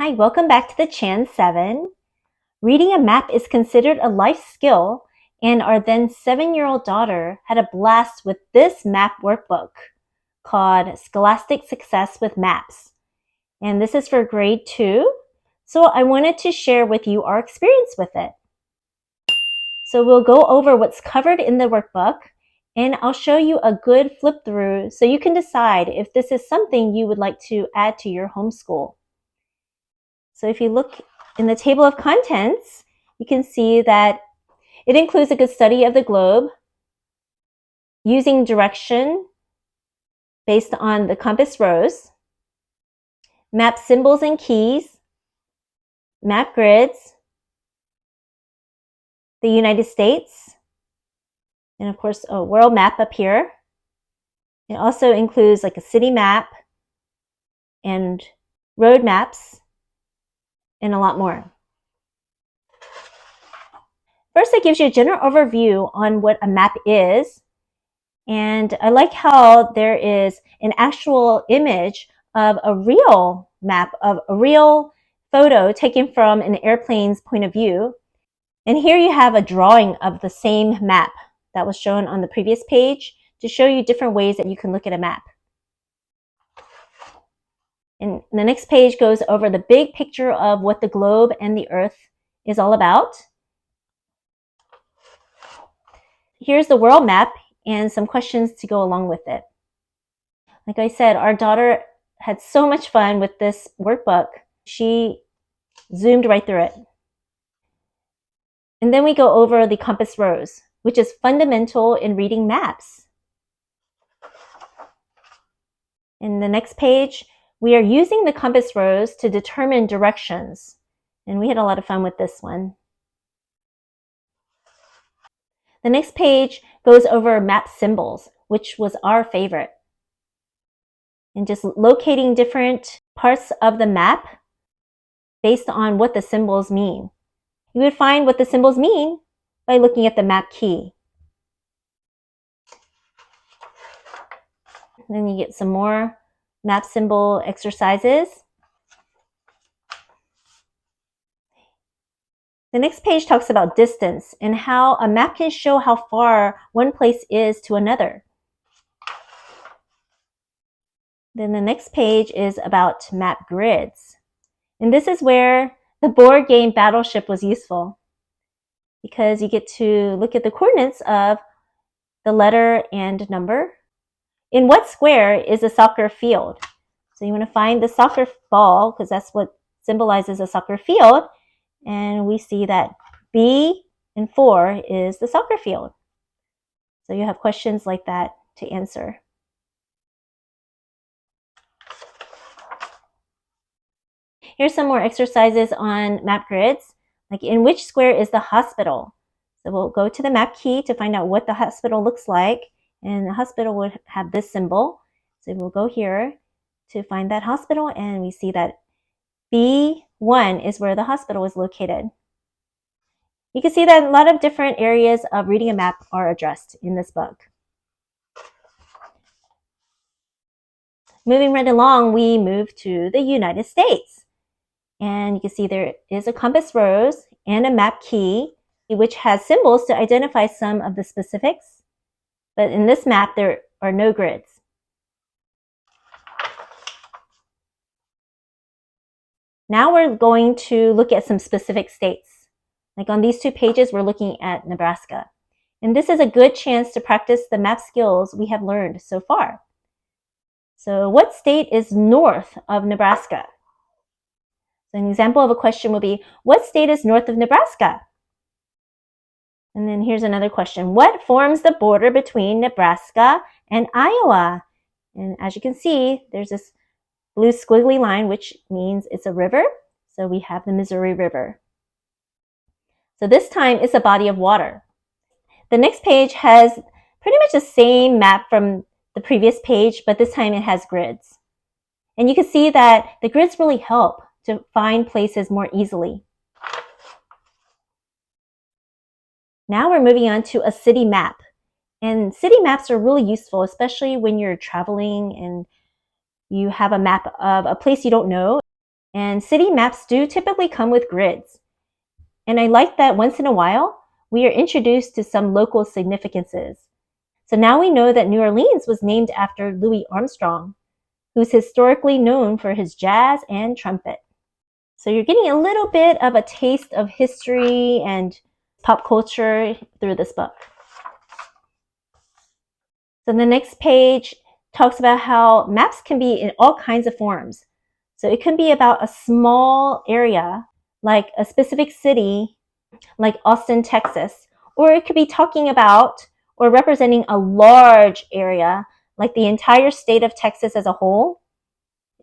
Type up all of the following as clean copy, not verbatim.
Hi, welcome back to the Chan 7. Reading a map is considered a life skill, and our then 7-year-old daughter had a blast with this map workbook called Scholastic Success with Maps. And this is for grade 2. So I wanted to share with you our experience with it. So we'll go over what's covered in the workbook, and I'll show you a good flip through so you can decide if this is something you would like to add to your homeschool. So if you look in the table of contents, you can see that it includes a good study of the globe, using direction based on the compass rose, map symbols and keys, map grids, the United States, and of course a world map up here. It also includes like a city map and road maps and a lot more. First, it gives you a general overview on what a map is. And I like how there is an actual image of a real map, of a real photo taken from an airplane's point of view. And here you have a drawing of the same map that was shown on the previous page to show you different ways that you can look at a map. And the next page goes over the big picture of what the globe and the earth is all about. Here's the world map and some questions to go along with it. Like I said, our daughter had so much fun with this workbook. She zoomed right through it. And then we go over the compass rose, which is fundamental in reading maps. In the next page, we are using the compass rose to determine directions. And we had a lot of fun with this one. The next page goes over map symbols, which was our favorite. And just locating different parts of the map based on what the symbols mean. You would find what the symbols mean by looking at the map key. Then you get some more map symbol exercises. The next page talks about distance and how a map can show how far one place is to another. Then the next page is about map grids. And this is where the board game Battleship was useful, because you get to look at the coordinates of the letter and number. In what square is a soccer field? So you want to find the soccer ball, because that's what symbolizes a soccer field. And we see that B and 4 is the soccer field. So you have questions like that to answer. Here's some more exercises on map grids, like in which square is the hospital? So we'll go to the map key to find out what the hospital looks like, and the hospital would have this symbol. So we'll go here to find that hospital, and we see that B1 is where the hospital is located. You can see that a lot of different areas of reading a map are addressed in this book. Moving right along, we move to the United States. And you can see there is a compass rose and a map key, which has symbols to identify some of the specifics. But in this map, there are no grids. Now we're going to look at some specific states. Like on these 2 pages, we're looking at Nebraska. And this is a good chance to practice the map skills we have learned so far. So what state is north of Nebraska? So an example of a question would be, what state is north of Nebraska? And then here's another question. What forms the border between Nebraska and Iowa? And as you can see, there's this blue squiggly line, which means it's a river. So we have the Missouri River. So this time it's a body of water. The next page has pretty much the same map from the previous page, but this time it has grids. And you can see that the grids really help to find places more easily. Now we're moving on to a city map. And city maps are really useful, especially when you're traveling and you have a map of a place you don't know. And city maps do typically come with grids. And I like that once in a while, we are introduced to some local significances. So now we know that New Orleans was named after Louis Armstrong, who's historically known for his jazz and trumpet. So you're getting a little bit of a taste of history and pop culture through this book. So the next page talks about how maps can be in all kinds of forms. So it can be about a small area, like a specific city, like Austin, Texas, or it could be talking about or representing a large area, like the entire state of Texas as a whole.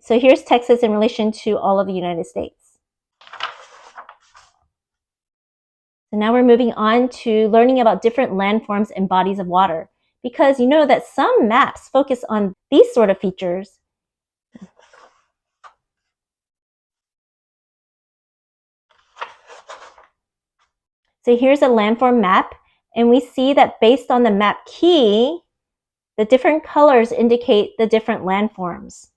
So here's Texas in relation to all of the United States. So now we're moving on to learning about different landforms and bodies of water, because you know that some maps focus on these sort of features. So here's a landform map, and we see that based on the map key, the different colors indicate the different landforms.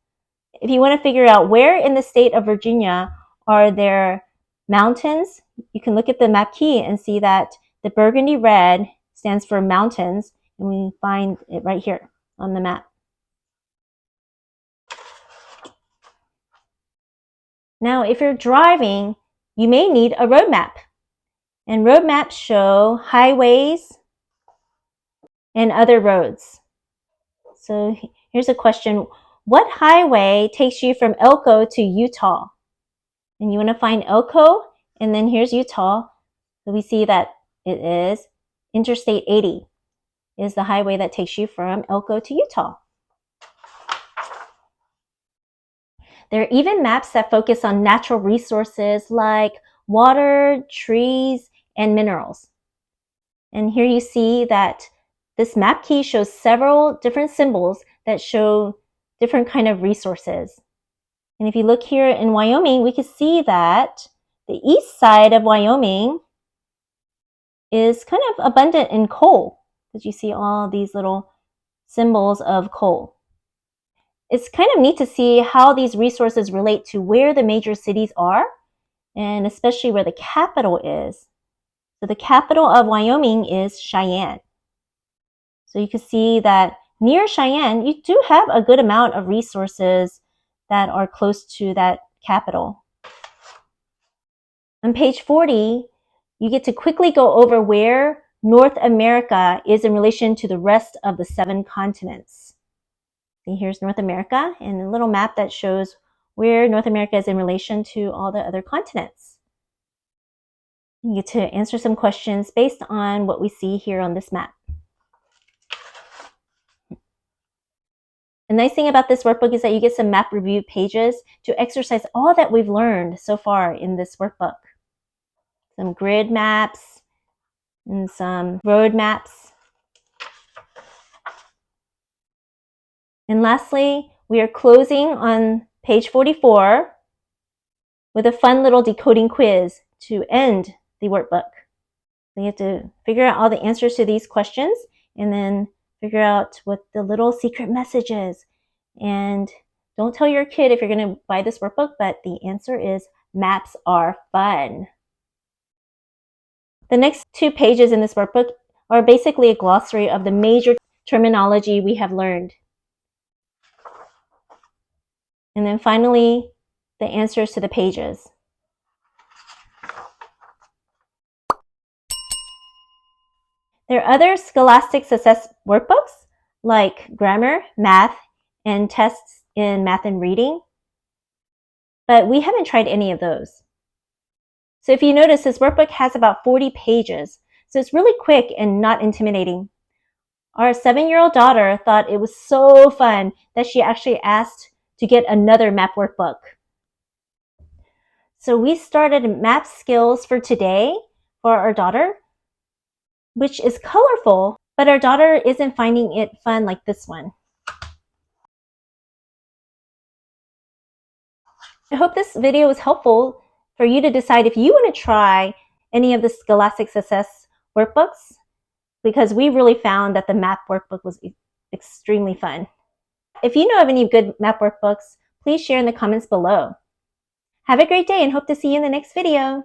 If you want to figure out where in the state of Virginia are there mountains, you can look at the map key and see that the burgundy red stands for mountains, and we find it right here on the map. Now, if you're driving, you may need a road map. And road maps show highways and other roads. So here's a question. What highway takes you from Elko to Utah? And you want to find Elko, and then here's Utah. So we see that it is Interstate 80 is the highway that takes you from Elko to Utah. There are even maps that focus on natural resources like water, trees, and minerals. And here you see that this map key shows several different symbols that show different kind of resources. And if you look here in Wyoming, we can see that the east side of Wyoming is kind of abundant in coal, because you see all these little symbols of coal. It's kind of neat to see how these resources relate to where the major cities are, and especially where the capital is. So the capital of Wyoming is Cheyenne. So you can see that near Cheyenne, you do have a good amount of resources that are close to that capital. On page 40, you get to quickly go over where North America is in relation to the rest of the 7 continents. See, here's North America and a little map that shows where North America is in relation to all the other continents. You get to answer some questions based on what we see here on this map. The nice thing about this workbook is that you get some map review pages to exercise all that we've learned so far in this workbook. Some grid maps and some road maps. And lastly, we are closing on page 44 with a fun little decoding quiz to end the workbook. So you have to figure out all the answers to these questions and then figure out what the little secret message is. And don't tell your kid if you're going to buy this workbook, but the answer is maps are fun. The next 2 pages in this workbook are basically a glossary of the major terminology we have learned. And then finally, the answers to the pages. There are other scholastic success workbooks like grammar, math, and tests in math and reading, but we haven't tried any of those. So if you notice, this workbook has about 40 pages, so it's really quick and not intimidating. Our 7-year-old daughter thought it was so fun that she actually asked to get another map workbook. So we started Map Skills for Today for our daughter, which is colorful, but our daughter isn't finding it fun like this one. I hope this video was helpful for you to decide if you want to try any of the Scholastic Success workbooks, because we really found that the map workbook was extremely fun. If you know of any good map workbooks, please share in the comments below. Have a great day and hope to see you in the next video.